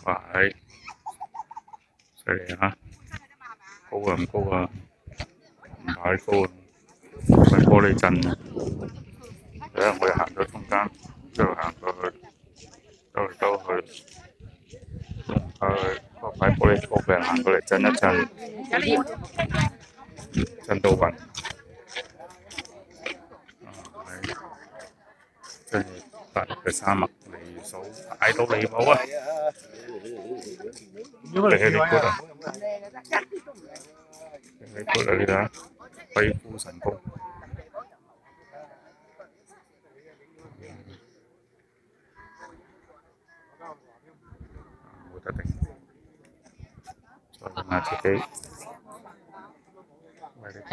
快，犀利啊！高啊唔高啊？唔太高啊，係玻璃震啊！而家我哋行咗中間，一路行過去，兜嚟兜去，個塊玻璃屋嘅人行過嚟震一震，震到暈。跟住大陸嘅沙漠嚟數大到離譜啊！你係你估啊？你估啊？你睇下，鬼斧神工，冇得頂，再問下自己，喂你估？